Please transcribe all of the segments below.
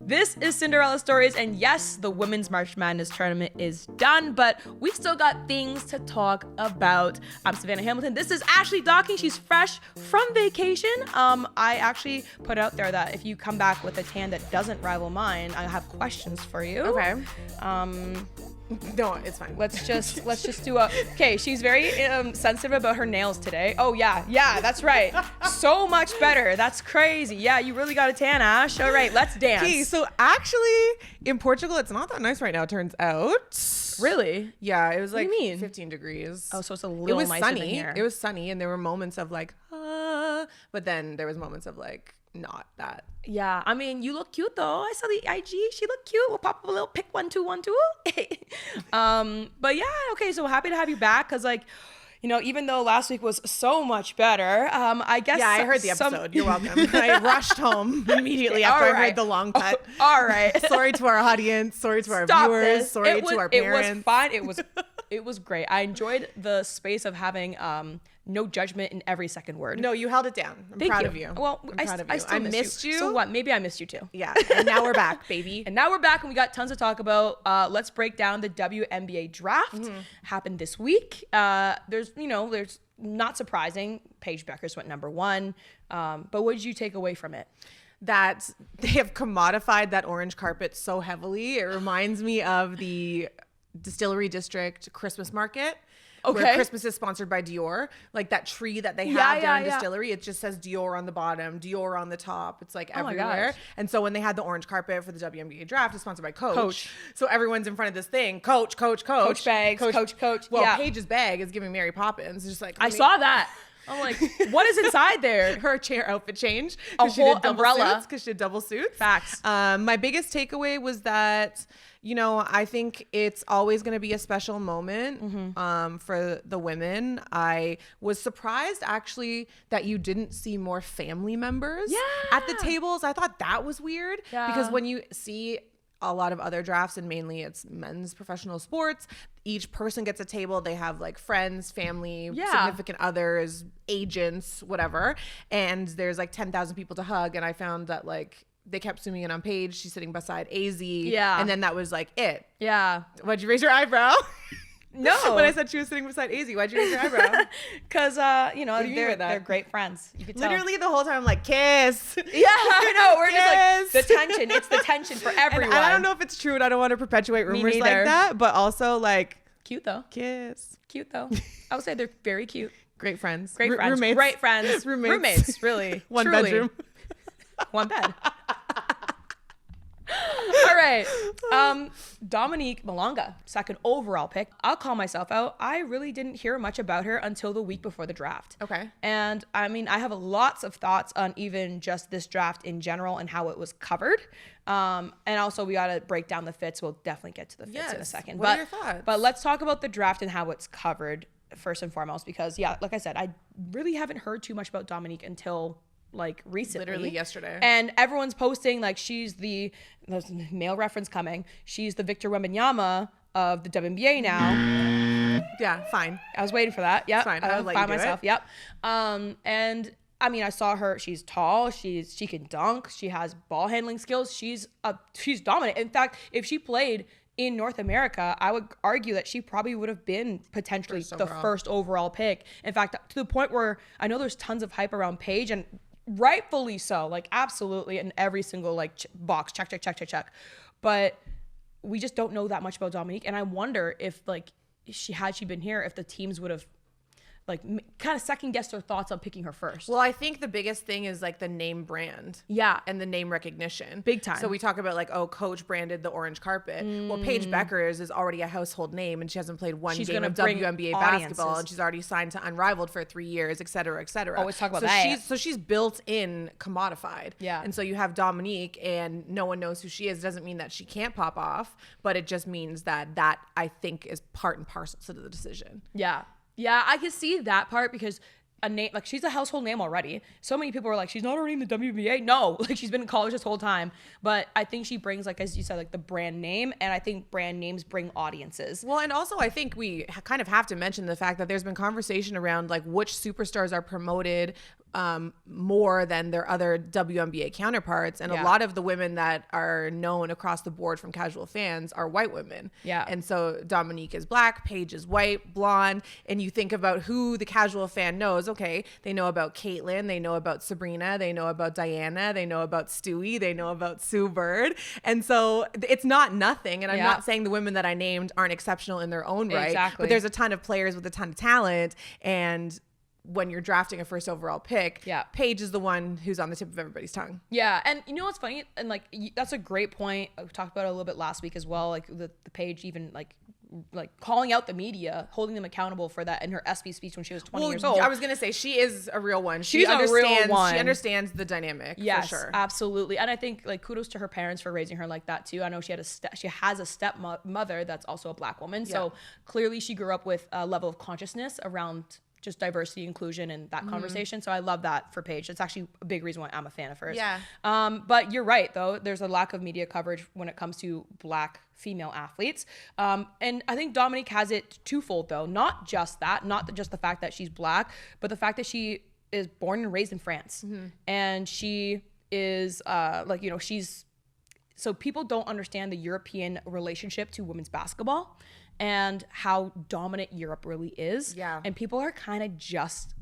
This is Cinderella Stories, and yes, the Women's March Madness tournament is done, but we've still got things to talk about. I'm Savannah Hamilton. This is Ashley Docking. She's fresh from vacation. I actually put out there that if you come back with a tan that doesn't rival mine, I have questions for you. Okay. No, it's fine. Let's just do a. Okay, she's very sensitive about her nails today. Oh yeah, that's right. So much better. That's crazy. Yeah, you really got a tan, Ash. All right, let's dance. Okay, so actually in Portugal, it's not that nice right now. Turns out. Really? Yeah, it was like What do you mean? 15 degrees. Oh, so it's a little nicer sunny. than here. It was sunny, and there were moments of like, but then there was moments of like not that. Yeah, I mean, you look cute though. I saw the IG. She looked cute. We'll pop up a little pic 1-2-1-2. But yeah, okay. So happy to have you back because, like, you know, even though last week was so much better, I guess. Yeah, I heard the episode. You're welcome. I rushed home immediately after I heard the long cut. All right. Sorry to our audience. Sorry to our viewers. Sorry to our parents. It was fine. It was great. I enjoyed the space of having no judgment in every second word. No, you held it down. I'm proud of you. Well, I'm proud of you. I still missed you. So what? Maybe I missed you too. Yeah. And now we're back, baby. And now we're back, and we got tons to talk about. Let's break down the WNBA Draft. Happened this week. There's not surprising. Paige Bueckers went number 1. But what did you take away from it? That they have commodified that orange carpet so heavily. It reminds me of the Distillery District Christmas market. Okay. Where Christmas is sponsored by Dior. Like that tree that they have down in Distillery, it just says Dior on the bottom, Dior on the top. It's like everywhere. And so when they had the orange carpet for the WNBA Draft, it's sponsored by Coach. So everyone's in front of this thing, Coach. Coach bags, Coach. Well, yeah. Paige's bag is giving Mary Poppins. It's just like, I saw that. I'm like, what is inside there? Her chair outfit change. A whole umbrella. Because she did double suits. Facts. My biggest takeaway was that, you know, I think it's always going to be a special moment for the women. I was surprised actually that you didn't see more family members at the tables. I thought that was weird because when you see a lot of other drafts, and mainly it's men's professional sports, each person gets a table. They have like friends, family, significant others, agents, whatever. And there's like 10,000 people to hug. And I found that like they kept zooming in on Paige. She's sitting beside AZ. Yeah. And then that was like it. Yeah. Why'd you raise your eyebrow? No. When I said she was sitting beside AZ, why'd you raise your eyebrow? Because, they're great friends. You could tell. Literally the whole time I'm like, kiss. Yeah, I know. We're just like, the tension. It's the tension for everyone. And I don't know if it's true, and I don't want to perpetuate rumors like that, but also like. Cute though. Kiss. Cute though. I would say they're very cute. Great friends. Great friends. Roommates. Great friends. Roommates, really. One truly. bedroom. One bed. All right. Dominique Malonga, second overall pick. I'll call myself out. I really didn't hear much about her until the week before the draft. Okay. And I mean, I have lots of thoughts on even just this draft in general and how it was covered. And also we got to break down the fits. We'll definitely get to the fits in a second. What are your thoughts? But let's talk about the draft and how it's covered first and foremost, because like I said, I really haven't heard too much about Dominique until like recently, literally yesterday, and everyone's posting like there's male reference coming, she's the Victor Wembanyama of the WNBA now. Yeah, fine. I was waiting for that. Yep. Fine. I found myself. Yep. And I mean, I saw her. She's tall. She can dunk. She has ball handling skills. She's dominant. In fact, if she played in North America, I would argue that she probably would have been potentially the first overall pick. In fact, to the point where I know there's tons of hype around Paige, and rightfully so, like absolutely in every single like box, check. But we just don't know that much about Dominique, and I wonder if like had she been here, if the teams would have like kind of second guessed their thoughts on picking her first. Well, I think the biggest thing is like the name brand. Yeah. And the name recognition. Big time. So we talk about like, oh, Coach branded the orange carpet. Well, Paige Bueckers is already a household name, and she hasn't played one game of WNBA basketball, and she's already signed to Unrivaled for 3 years, et cetera, et cetera. Always talk about that. So she's built in commodified. Yeah. And so you have Dominique, and no one knows who she is. It doesn't mean that she can't pop off, but it just means that I think is part and parcel to the decision. Yeah. Yeah, I can see that part because a name like she's a household name already. So many people are like, she's not already in the WNBA. No, like she's been in college this whole time. But I think she brings, like as you said, like the brand name, and I think brand names bring audiences. Well, and also I think we kind of have to mention the fact that there's been conversation around like which superstars are promoted more than their other WNBA counterparts. And a lot of the women that are known across the board from casual fans are white women. Yeah. And so Dominique is black, Paige is white, blonde. And you think about who the casual fan knows. Okay, they know about Caitlyn, they know about Sabrina, they know about Diana, they know about Stewie, they know about Sue Bird. And so it's not nothing. And I'm not saying the women that I named aren't exceptional in their own right. Exactly. But there's a ton of players with a ton of talent. And when you're drafting a first overall pick, Paige is the one who's on the tip of everybody's tongue. Yeah. And you know what's funny? And like, that's a great point. We talked about it a little bit last week as well. Like the Paige even like calling out the media, holding them accountable for that in her ESPY speech when she was 20 years old. I was going to say, she is a real one. She's a real one. She understands the dynamic, yes, for sure. Absolutely. And I think like kudos to her parents for raising her like that too. I know she has a stepmother that's also a black woman. So clearly she grew up with a level of consciousness around just diversity, inclusion, and that conversation. So I love that for Paige. It's actually a big reason why I'm a fan of hers. Yeah. But you're right, though. There's a lack of media coverage when it comes to black female athletes. And I think Dominique has it twofold, though. Not just that, not just the fact that she's black, but the fact that she is born and raised in France. And she is so people don't understand the European relationship to women's basketball and how dominant Europe really is. Yeah. And people are kind of just,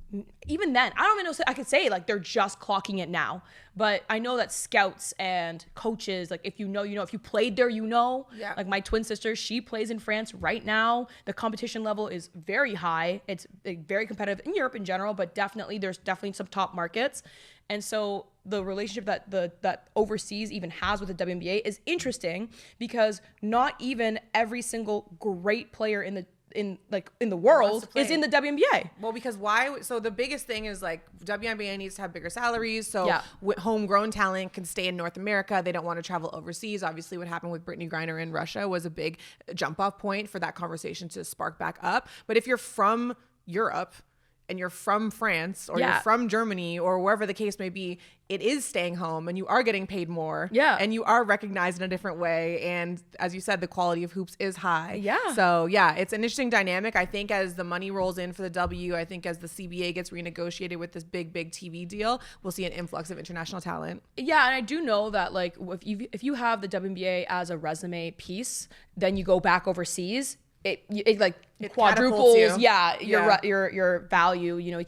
even then, I don't even know, I could say like they're just clocking it now. But I know that scouts and coaches, like if you know, if you played there, Yeah. Like my twin sister, she plays in France right now. The competition level is very high. It's very competitive in Europe in general, but there's definitely some top markets. And so the relationship that overseas even has with the WNBA is interesting because not even every single great player in the world is in the WNBA. Well, because why? So the biggest thing is like WNBA needs to have bigger salaries. So homegrown talent can stay in North America. They don't want to travel overseas. Obviously, what happened with Brittany Griner in Russia was a big jump off point for that conversation to spark back up. But if you're from Europe and you're from France or you're from Germany or wherever the case may be, it is staying home and you are getting paid more. Yeah. And you are recognized in a different way. And as you said, the quality of hoops is high. Yeah. So yeah, it's an interesting dynamic. I think as the money rolls in for the W, I think as the CBA gets renegotiated with this big TV deal, we'll see an influx of international talent. Yeah. And I do know that like if you have the WNBA as a resume piece, then you go back overseas, it quadruples your value.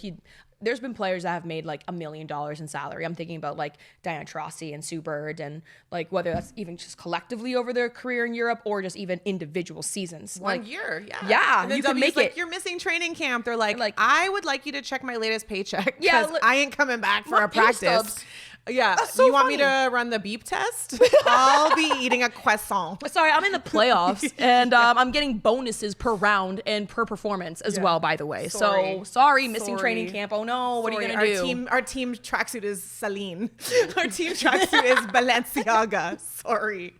There's been players that have made like $1 million in salary. I'm thinking about like Diana Taurasi and Sue Bird, and like whether that's even just collectively over their career in Europe or just even individual seasons. One year, yeah, and you can make it. You're missing training camp. They're like, I would like you to check my latest paycheck. Yeah, I ain't coming back for a practice. Stubs. Yeah. So you want me to run the beep test? I'll be eating a croissant. Sorry, I'm in the playoffs and I'm getting bonuses per round and per performance as well, by the way. So sorry, missing training camp. Oh no, what are you gonna do? Our team tracksuit is Celine. Our team tracksuit is Balenciaga. Sorry,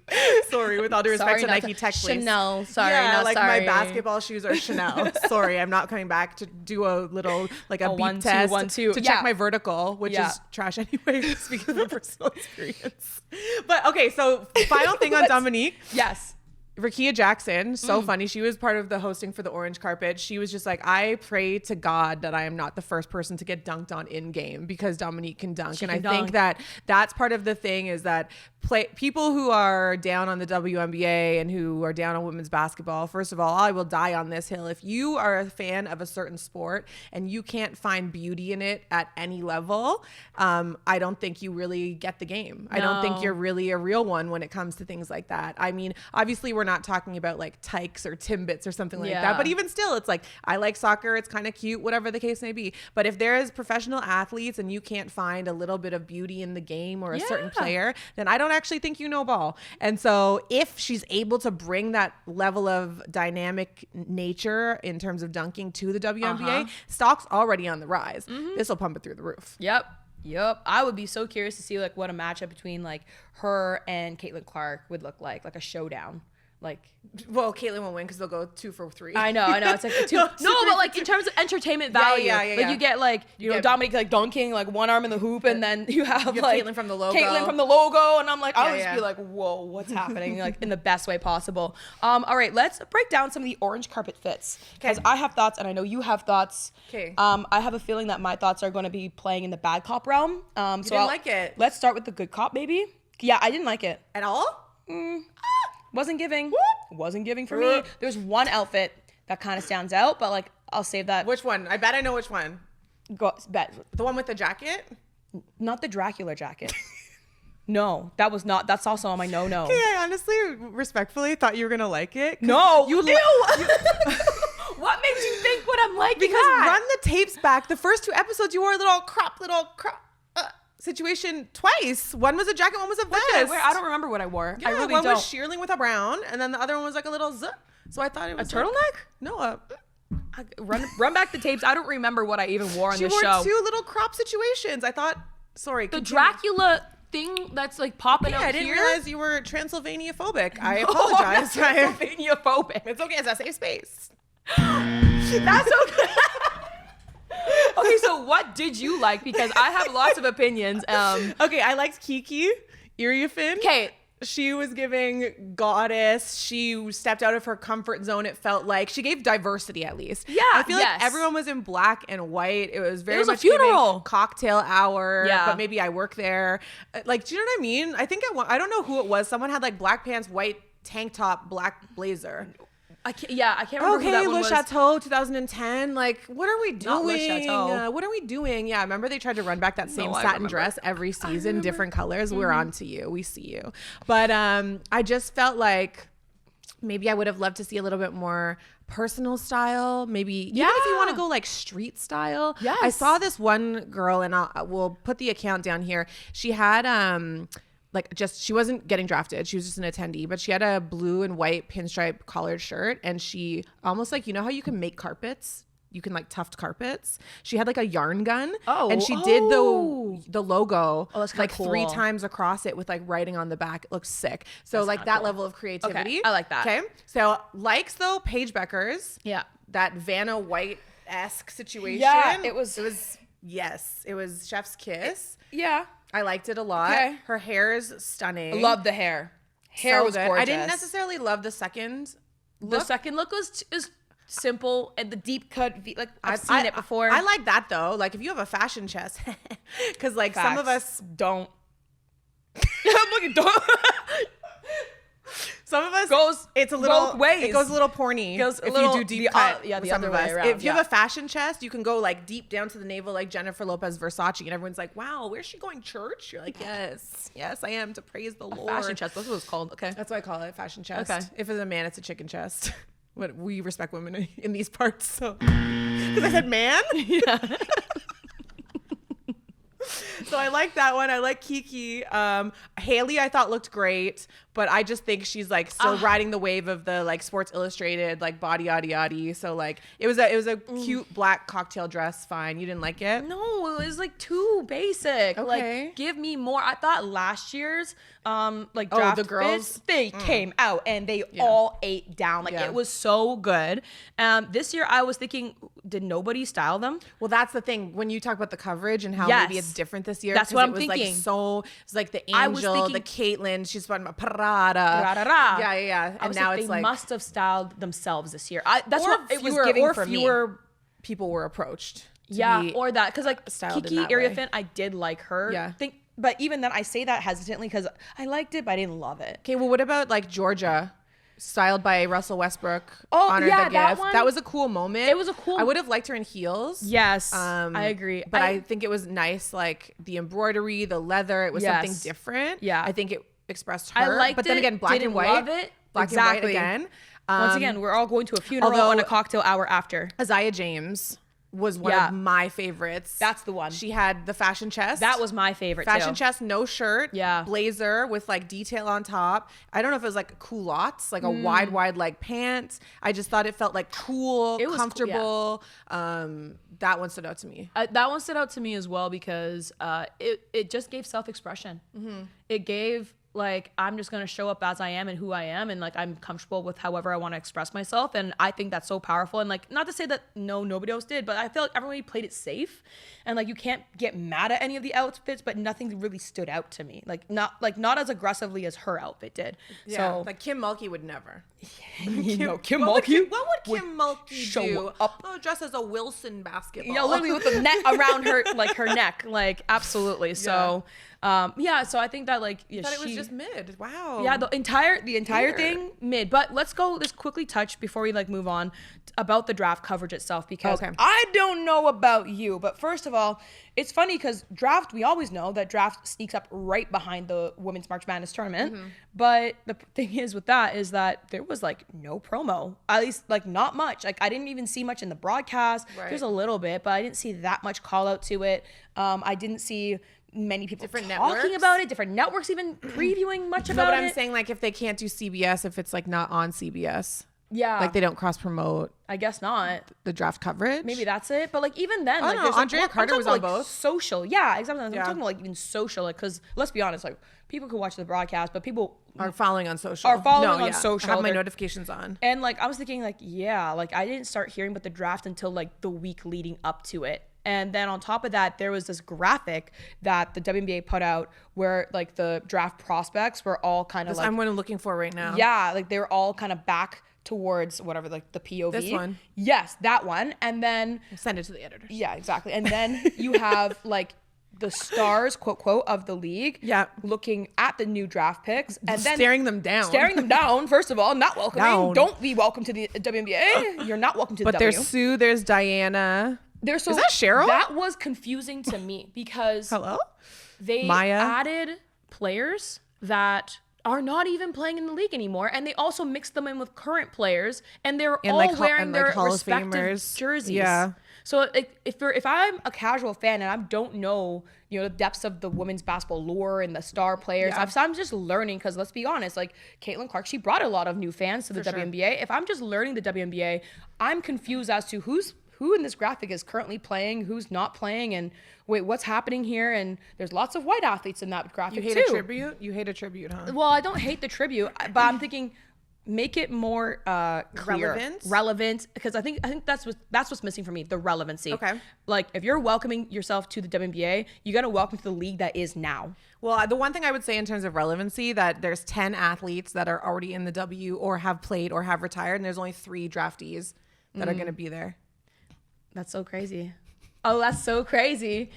with all due respect to Nike Tech, please. Chanel. Sorry, my basketball shoes are Chanel. Sorry, I'm not coming back to do a little a beep test to check my vertical, which is trash anyway. Speaking of personal experience. But okay, so final thing on Dominique. Yes. Rakia Jackson, so funny. She was part of the hosting for the orange carpet. She was just like, I pray to God that I am not the first person to get dunked on in game because Dominique can dunk. Think that that's part of the thing is that people who are down on the WNBA and who are down on women's basketball, first of all, I will die on this hill. If you are a fan of a certain sport and you can't find beauty in it at any level, I don't think you really get the game. No. I don't think you're really a real one when it comes to things like that. I mean, obviously we're not talking about like Tykes or Timbits or something like that, but even still, it's like, I like soccer, it's kind of cute, whatever the case may be. But if there is professional athletes and you can't find a little bit of beauty in the game or a certain player, then I don't actually think you know ball. And so if she's able to bring that level of dynamic nature in terms of dunking to the WNBA, stock's already on the rise. This will pump it through the roof. Yep. I would be so curious to see like what a matchup between like her and Caitlin Clark would look like a showdown. Like, well, Caitlyn won't win because they'll go 2 for 3. I know. It's like no, but like in terms of entertainment value, like you get like Dominique like dunking like one arm in the hoop, and then you have like Caitlyn from the logo, and I'm like, I'll just be like, whoa, what's happening? Like in the best way possible. All right, let's break down some of the orange carpet fits because I have thoughts, and I know you have thoughts. Okay. I have a feeling that my thoughts are going to be playing in the bad cop realm. So you didn't like it. Let's start with the good cop, maybe. Yeah, I didn't like it at all. Wasn't giving. Wasn't giving for me. There's one outfit that kind of stands out, but like I'll save that. Which one? I bet I know which one. Bet. The one with the jacket? Not the Dracula jacket. No, that was not. That's also on my no. Okay, I honestly, respectfully thought you were gonna like it. No, you. What makes you think what I'm liking? Because run the tapes back. The first 2 episodes, you wore a little crop situation twice. One was a jacket, one was a vest. I don't remember what I wore. Yeah, I really one don't. was shearling with a brown, and then the other one was like a little zip. So I thought it was a turtleneck. No, run back the tapes. I don't remember what I even wore on this show. She wore 2 little crop situations. I thought. Sorry, the Dracula thing that's like popping out here. I didn't realize you were Transylvania phobic. I apologize. Transylvania phobic. It's okay. It's a safe space. That's okay. Okay, so what did you like? Because I have lots of opinions. Okay, I liked Kiki Iriafin. Okay. She was giving goddess. She stepped out of her comfort zone. It felt like she gave diversity at least. Yeah, I feel like everyone was in black and white. It was very much a funeral cocktail hour. Yeah, but maybe I work there. Like, do you know what I mean? I think I don't know who it was. Someone had like black pants, white tank top, black blazer. I can't remember who that one was. Le Chateau 2010. Like, what are we doing? Not Le Chateau. What are we doing? Yeah, remember they tried to run back that same satin dress every season, different colors. Mm-hmm. We're on to you. We see you. But I just felt like maybe I would have loved to see a little bit more personal style. Maybe even if you want to go like street style. Yes. I saw this one girl, and we'll put the account down here. She had she wasn't getting drafted. She was just an attendee, but she had a blue and white pinstripe collared shirt, and she almost like, you know how you can make carpets? You can like tuft carpets. She had like a yarn gun, and she did the logo like cool. 3 times across it with like writing on the back. It looks sick. So that's like that cool. level of creativity. Okay, I like that. Okay, so likes though Paige Bueckers. Yeah, that Vanna White-esque situation. Yeah, it was chef's kiss. Yeah. I liked it a lot. Okay. Her hair is stunning. I love the hair. Hair was gorgeous. I didn't necessarily love the second look. The second look was simple, and the deep cut, like I've seen it before. I like that though. Like if you have a fashion chest, because like some of us don't. I'm looking don't. Some of us goes it's a little both ways. It goes a little porny. If you do deep cut, the other way around. If you have a fashion chest, you can go like deep down to the navel, like Jennifer Lopez Versace, and everyone's like, "Wow, where's she going? Church?" You're like, "Yes, I am to praise the Lord." Fashion chest. That's what it's called. Okay, that's what I call it. Fashion chest. Okay. If it's a man, it's a chicken chest. But we respect women in these parts, so because I said man. Yeah. So I like that one. I like Kiki. Haley I thought looked great, but I just think she's like still riding the wave of the like Sports Illustrated like body yaddy yaddy. So like it was a cute black cocktail dress. Fine. You didn't like it? No, it was like too basic. Okay. Like give me more. I thought last year's draft the girls fits, they came out and they all ate down. Like it was so good. This year I was thinking, did nobody style them? Well, that's the thing. When you talk about the coverage and how maybe it's different this year. That's what I'm thinking. Like it's like the Angel, the Caitlyn. She's talking about Prada. Yeah. And now it's they like must have styled themselves this year. That's what it was fewer, giving or for me. Fewer people were approached. Or that because like Kiki Iriafin, I did like her. Yeah. But even then, I say that hesitantly because I liked it, but I didn't love it. Okay, well, what about like Georgia? Styled by Russell Westbrook. Honored the gift. That was a cool moment. It was a cool. I would have liked her in heels. Yes, I agree. But I think it was nice, like the embroidery, the leather. It was something different. Yeah, I think it expressed her. I liked but then again, black and white. Love it. Black and white again. Once again, we're all going to a funeral on a cocktail hour after. Isaiah James was one of my favorites. That's the one. She had the fashion chest. That was my favorite fashion chest, no shirt. Yeah. Blazer with like detail on top. I don't know if it was like culottes, like a wide like pants. I just thought it felt like cool, it was comfortable. That one stood out to me. That one stood out to me as well because it just gave self-expression. Mm-hmm. It gave like I'm just gonna show up as I am and who I am, and like I'm comfortable with however I want to express myself. And I think that's so powerful. And like, not to say that nobody else did, but I feel like everybody played it safe, and like you can't get mad at any of the outfits, but nothing really stood out to me, like not as aggressively as her outfit did. Yeah, so like Kim Mulkey would never. Kim What Mulkey would Kim Mulkey show do? up. Oh, dress as a Wilson basketball. Yeah, literally with the net around her, like her neck, like absolutely. So, so I think that like, I thought it was just mid. Wow. Yeah, the entire thing mid. But let's quickly touch before we like move on about the draft coverage itself, because I don't know about you, but first of all, it's funny because draft, we always know that draft sneaks up right behind the Women's March Madness tournament. But the thing is with that is that there was like no promo, at least like not much. Like I didn't even see much in the broadcast. Right. There's a little bit, but I didn't see that much call out to it. I didn't see many people talking about it, different networks even previewing much about it. But I'm saying, like, if they can't do CBS, if it's like not on CBS, yeah, like they don't cross promote. I guess not The draft coverage. Maybe that's it. But like even then, like no, there's Andrea Carter was on like both. Social, yeah, exactly. I'm talking about like even social, like because let's be honest, like people could watch the broadcast, but people are following on social. Social. I have my notifications on. And like I was thinking, like like I didn't start hearing about the draft until like the week leading up to it. And then on top of that, there was this graphic that the WNBA put out where like the draft prospects were all kind of like, I'm what I'm looking for right now. Yeah, like they were all kind of back towards whatever, like the POV. This one. Yes, that one. And then send it to the editors. Yeah, exactly. And then you have like the stars, quote, quote, of the league, looking at the new draft picks and then staring them down. First of all, not welcoming. Don't be welcome to the WNBA. You're not welcome to the W. But there's Sue, there's Diana. Is that Cheryl? That was confusing to me because they added players that are not even playing in the league anymore, and they also mixed them in with current players, and they're all like, wearing their respective jerseys. Yeah. So if I'm a casual fan and I don't know, the depths of the women's basketball lore and the star players, I'm just learning, because let's be honest, like Caitlin Clark, she brought a lot of new fans to the WNBA. If I'm just learning the WNBA, I'm confused as to who in this graphic is currently playing, who's not playing, and wait, what's happening here? And there's lots of white athletes in that graphic too. You hate a tribute? You hate a tribute, huh? Well, I don't hate the tribute, but I'm thinking make it more clear, relevant, because I think that's what's missing for me, the relevancy. Okay. Like if you're welcoming yourself to the WNBA, you got to welcome to the league that is now. Well, the one thing I would say in terms of relevancy, that there's 10 athletes that are already in the W or have played or have retired, and there's only 3 draftees that are going to be there. That's so crazy. Oh, that's so crazy.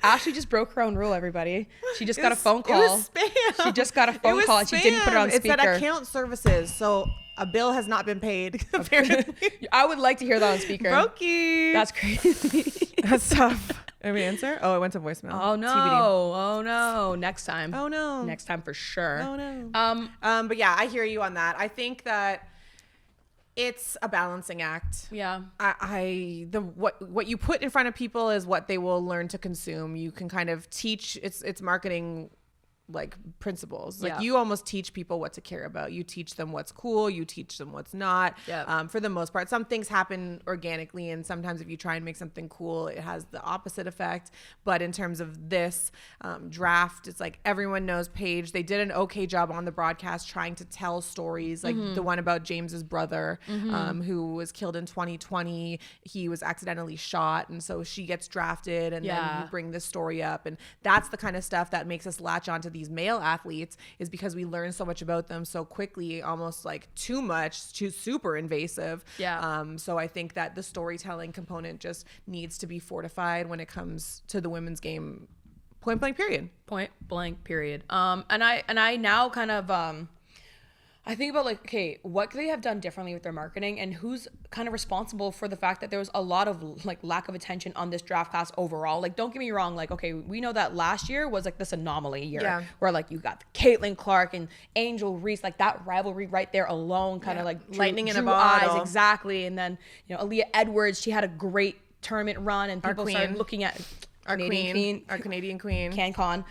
Ashley just broke her own rule, everybody. She just got a phone call. It was spam. She just got a phone call and she didn't put it on speaker. It said account services, so a bill has not been paid, apparently. I would like to hear that on speaker. Brokey. That's crazy. That's tough. Every answer? Oh, it went to voicemail. Oh, no. TBD. Oh, no. Next time. Oh, no. Next time for sure. Oh, no. But yeah, I hear you on that. I think that it's a balancing act. Yeah. What you put in front of people is what they will learn to consume. You can kind of teach it's marketing like principles. Like you almost teach people what to care about. You teach them what's cool. You teach them what's not. For the most part, some things happen organically, and sometimes if you try and make something cool, it has the opposite effect. But in terms of this draft, it's like everyone knows Paige. They did an okay job on the broadcast trying to tell stories, like the one about James's brother, who was killed in 2020. He was accidentally shot, and so she gets drafted, and then you bring this story up, and that's the kind of stuff that makes us latch onto these male athletes, is because we learn so much about them so quickly, almost like too much, too super invasive. So I think that the storytelling component just needs to be fortified when it comes to the women's game. Point blank period. And I now kind of I think about like, okay, what could they have done differently with their marketing, and who's kind of responsible for the fact that there was a lot of like lack of attention on this draft class overall. Like, don't get me wrong. Like, okay, we know that last year was like this anomaly year where like you got Caitlin Clark and Angel Reese, like that rivalry right there alone kind of like lightning in a bottle. Eyes, exactly. And then, Aaliyah Edwards, she had a great tournament run, and people started looking at Our Canadian queen. Our Canadian queen. CanCon.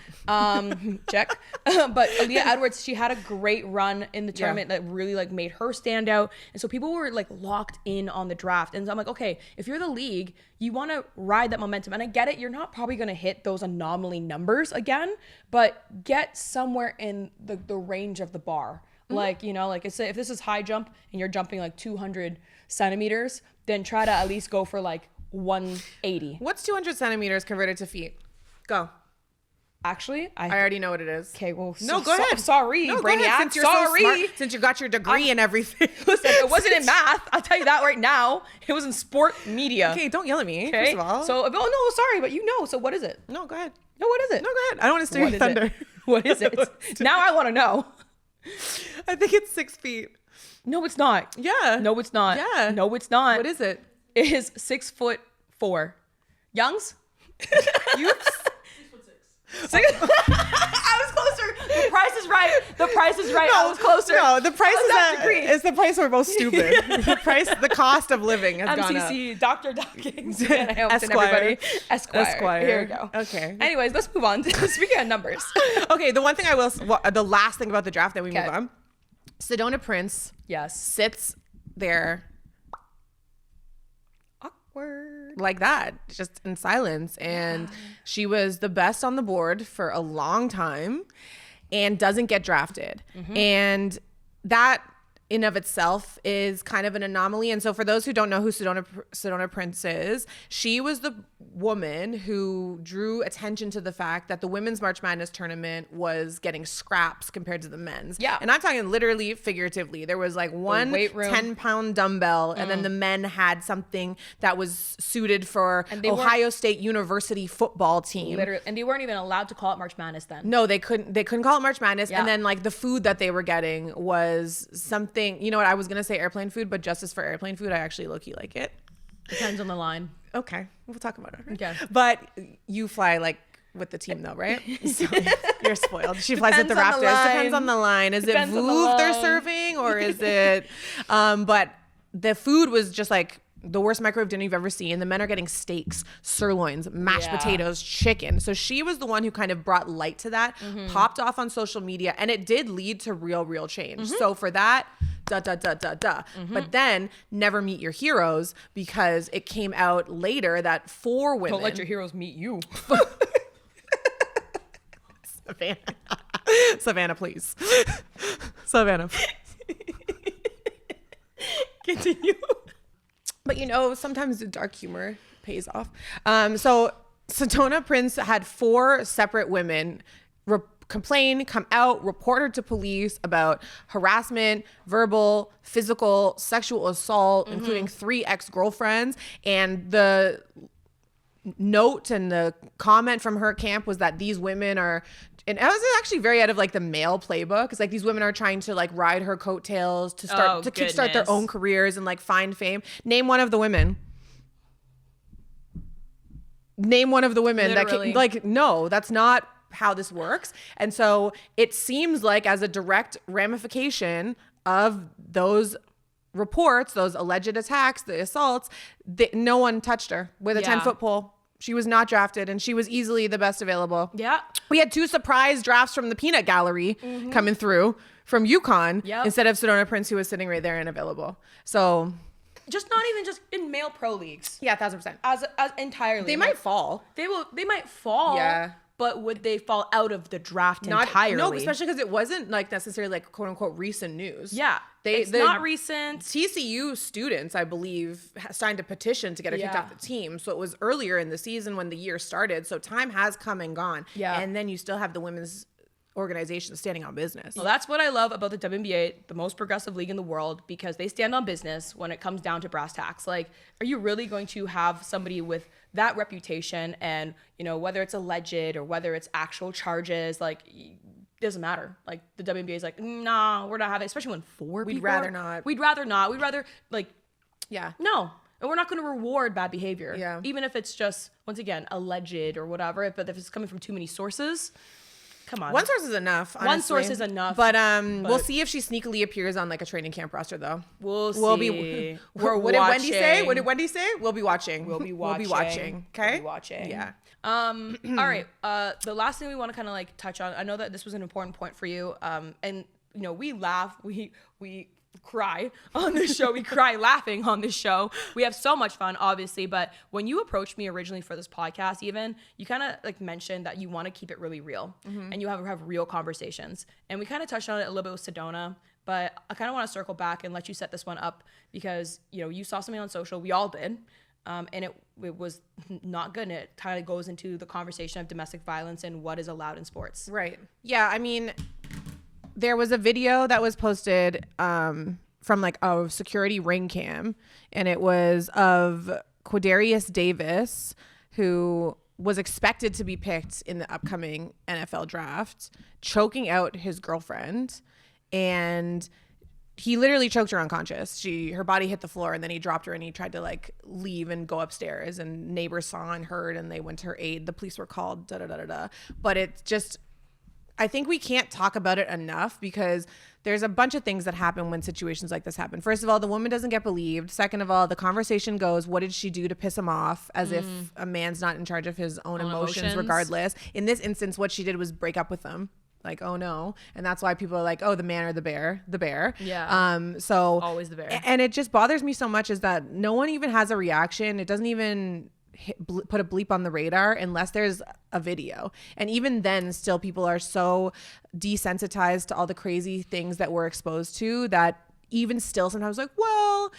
Check. But Aaliyah Edwards, she had a great run in the tournament that really like made her stand out. And so people were like locked in on the draft. And so I'm like, okay, if you're the league, you want to ride that momentum. And I get it. You're not probably going to hit those anomaly numbers again, but get somewhere in the range of the bar. Like, you know, like I said, if this is high jump and you're jumping like 200 centimeters, then try to at least go for like 180. What's 200 centimeters converted to feet? Go. Actually, I already know what it is. Okay, well, no, go ahead. Sorry, no, Brainiac. Since you're sorry. so smart, since you got your degree and everything. Listen, it wasn't in math. I'll tell you that right now. It was in sport media. Okay, don't yell at me. Okay. First of all. So, oh no, sorry, but you know. So, what is it? No, go ahead. No, what is it? No, go ahead. I don't want to steal your thunder. What is it? Now I want to know. I think it's 6 feet. No, it's not. Yeah. No, it's not. Yeah. No, it's not. What is it? It is 6'4". Youngs? You. 6'6". I was closer. The price is right. The price is right. I was closer. No, the price is the price we're both stupid. the cost of living has gone up. MCC, Dr. Dawkins, Esquire. Esquire. Here we go. Okay. Anyways, let's move on. Speaking of numbers. Okay, the one thing the last thing about the draft that we move on. Sedona Prince sits there awkward like that, just in silence. And she was the best on the board for a long time and doesn't get drafted. And that in of itself is kind of an anomaly. And so for those who don't know who Sedona Prince is, she was the woman who drew attention to the fact that the women's March Madness tournament was getting scraps compared to the men's. Yeah. And I'm talking literally figuratively. There was like one 10-pound dumbbell and then the men had something that was suited for Ohio State University football team. Literally. And they weren't even allowed to call it March Madness then. No, they couldn't call it March Madness. Yeah. And then like the food that they were getting was something, you know what, I was going to say airplane food, but justice for airplane food, I actually low-key like it. Depends on the line. Okay. We'll talk about it. Okay. But you fly like with the team though, right? So you're spoiled. She flies with the Raptors. Depends on the line. Is it Vouv they're serving or is it, but the food was just like the worst microwave dinner you've ever seen. The men are getting steaks, sirloins, mashed potatoes, chicken. So she was the one who kind of brought light to that, popped off on social media, and it did lead to real change. So for that, But then never meet your heroes because it came out later that 4 women. Don't let your heroes meet you. Savannah, please. Savannah. Continue. But you know, sometimes the dark humor pays off. So Sedona Prince had 4 separate women complain, come out, report her to police about harassment, verbal, physical, sexual assault, including 3 ex-girlfriends. And the note and the comment from her camp was that these women are, and it was actually very out of like the male playbook. It's like these women are trying to like ride her coattails to start to kickstart their own careers and like find fame. Name one of the women. Name one of the women Literally. that can, like, no, that's not how this works. And so it seems like as a direct ramification of those reports, those alleged attacks, the assaults, no one touched her with a 10-foot pole. She was not drafted, and she was easily the best available. Yeah. We had 2 surprise drafts from the peanut gallery coming through from UConn instead of Sedona Prince, who was sitting right there and available. So just not even just in male pro leagues. Yeah, 1,000%. As entirely. They might fall. They might fall. Yeah. But would they fall out of the draft entirely? No, especially because it wasn't like necessarily like quote unquote recent news. Yeah. It's not recent. TCU students, I believe, signed a petition to get her kicked off the team. So it was earlier in the season when the year started. So time has come and gone. Yeah. And then you still have the women's organization standing on business. Well, that's what I love about the WNBA, the most progressive league in the world, because they stand on business when it comes down to brass tacks. Like, are you really going to have somebody with that reputation and, you know, whether it's alleged or whether it's actual charges, like, doesn't matter. Like, the WNBA is like, nah, we're not having, especially when 4 people. We'd rather not. We'd rather not. We'd rather, like, yeah. No. And we're not going to reward bad behavior. Yeah. Even if it's just, once again, alleged or whatever. But if it's coming from too many sources, come on. One source is enough. Honestly. One source is enough. But we'll see if she sneakily appears on like a training camp roster though. We'll see. What did Wendy say? What did Wendy say? We'll be watching. We'll be watching. Okay. We'll be watching. Yeah. All right. The last thing we want to kind of like touch on. I know that this was an important point for you. And you know, we laugh. We cry on this show. We cry laughing on this show. We have so much fun, obviously. But when you approached me originally for this podcast, even, you kind of like mentioned that you want to keep it really real and you have real conversations. And we kind of touched on it a little bit with Sedona, but I kind of want to circle back and let you set this one up because, you know, you saw something on social. We all did. And it was not good. And it kind of goes into the conversation of domestic violence and what is allowed in sports. Right. Yeah. I mean, there was a video that was posted from like a security ring cam, and it was of Quadarius Davis, who was expected to be picked in the upcoming NFL draft, choking out his girlfriend, and he literally choked her unconscious. Her body hit the floor, and then he dropped her, and he tried to like leave and go upstairs, and neighbors saw and heard, and they went to her aid. The police were called, But it's just, I think we can't talk about it enough because there's a bunch of things that happen when situations like this happen. First of all, the woman doesn't get believed. Second of all, the conversation goes, what did she do to piss him off? As if a man's not in charge of his own emotions regardless. In this instance, what she did was break up with him. Like, oh no. And that's why people are like, oh, the man or the bear? The bear. Yeah. So always the bear. And it just bothers me so much is that no one even has a reaction. It doesn't even put a bleep on the radar unless there's a video. And even then, still people are so desensitized to all the crazy things that we're exposed to that even still sometimes like, well,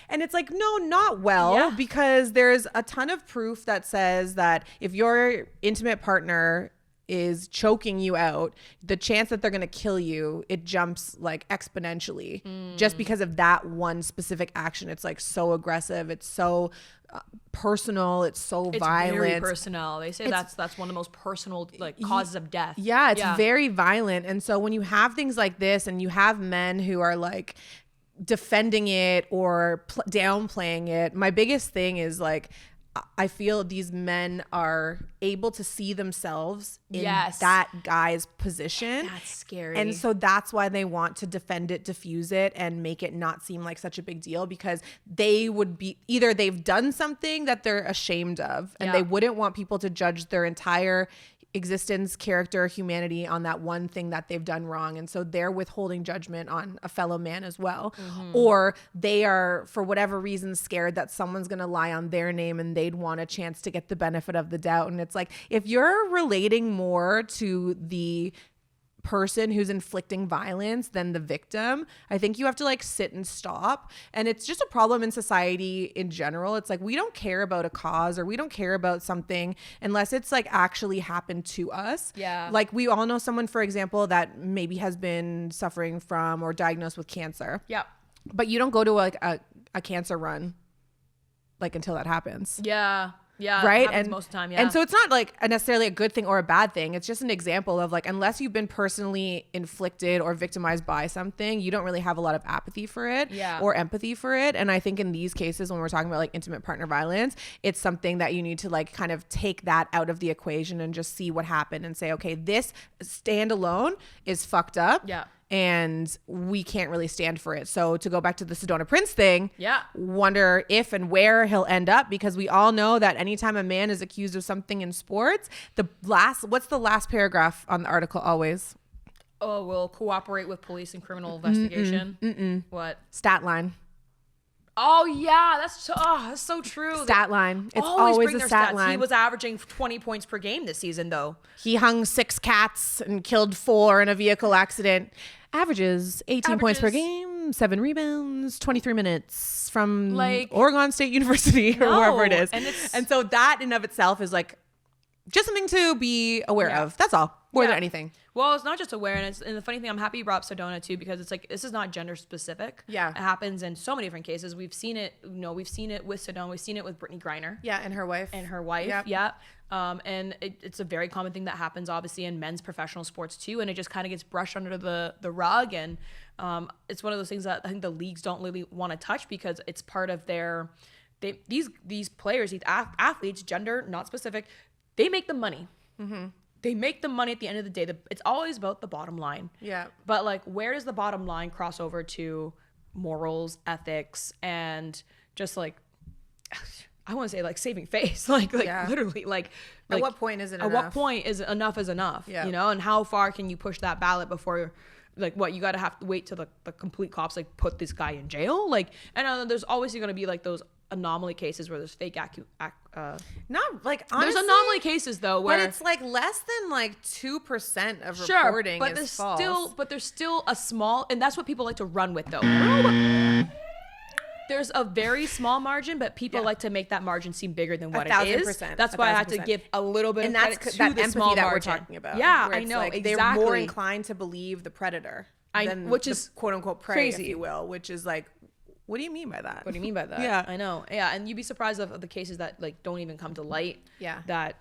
and it's like, no, not well, because there's a ton of proof that says that if your intimate partner is choking you out, the chance that they're going to kill you, it jumps like exponentially just because of that one specific action. It's like so aggressive. It's so personal. It's so violent. It's very personal. They say that's one of the most personal like causes of death. Yeah, it's very violent. And so when you have things like this and you have men who are like defending it or downplaying it, my biggest thing is like, I feel these men are able to see themselves in that guy's position. That's scary. And so that's why they want to defend it, diffuse it, and make it not seem like such a big deal, because they would be either they've done something that they're ashamed of and they wouldn't want people to judge their entire existence, character, humanity on that one thing that they've done wrong, and so they're withholding judgment on a fellow man as well. Or they are for whatever reason scared that someone's gonna lie on their name and they'd want a chance to get the benefit of the doubt. And it's like, if you're relating more to the person who's inflicting violence than the victim, I think you have to like sit and stop. And it's just a problem in society in general. It's like, we don't care about a cause or we don't care about something unless it's like actually happened to us. Yeah. Like we all know someone, for example, that maybe has been suffering from or diagnosed with cancer. Yeah. But you don't go to like a cancer run like until that happens. Yeah. Yeah. Right. And most of the time. Yeah. And so it's not like necessarily a good thing or a bad thing. It's just an example of like, unless you've been personally inflicted or victimized by something, you don't really have a lot of apathy for it or empathy for it. And I think in these cases, when we're talking about like intimate partner violence, it's something that you need to like kind of take that out of the equation and just see what happened and say, okay, this standalone is fucked up. Yeah. And we can't really stand for it. So to go back to the Sedona Prince thing, wonder if and where he'll end up, because we all know that anytime a man is accused of something in sports, what's the last paragraph on the article always? Oh, we'll cooperate with police in criminal investigation. What? Stat line. Oh yeah, that's so true. Stat line. It's always a stat line. He was averaging 20 points per game this season, though. He hung 6 cats and killed 4 in a vehicle accident. Averages 18 points per game, 7 rebounds, 23 minutes from like Oregon State University or wherever it is. And so that in of itself is like just something to be aware of. That's all, more than anything. Well, it's not just awareness. And the funny thing, I'm happy you brought up Sedona too, because it's like, this is not gender specific. Yeah. It happens in so many different cases. We've seen it, we've seen it with Sedona. We've seen it with Brittany Griner. Yeah. And her wife. Yep. Yeah. And it's a very common thing that happens obviously in men's professional sports too. And it just kind of gets brushed under the rug. And it's one of those things that I think the leagues don't really want to touch, because it's part of these players, these athletes, gender not specific, they make the money. they make the money at the end of the day. It's always about the bottom line. Yeah. But like, where does the bottom line cross over to morals, ethics, and just like, I want to say like saving face, like literally, like at what point is it enough? At what point is enough is enough? Yeah. You know, and how far can you push that ballot before, like, what, you got to have to wait till the complete cops like put this guy in jail? Like, and there's always going to be like those anomaly cases where there's fake not like, honestly, there's anomaly cases though where but it's like less than like 2% of sure, reporting but is there's false. there's still a small, and that's what people like to run with though. There's a very small margin, but people like to make that margin seem bigger than what it is. 1,000%. That's why I had to give a little bit And of that's credit to that the empathy small that margin. we're talking about. Yeah, where I it's know, like exactly. they're more inclined to believe the predator which is quote unquote prey, crazy. if you will, which is like, what do you mean by that? What do you mean by that? Yeah. I know. Yeah, and you'd be surprised of the cases that like don't even come to light. Yeah. That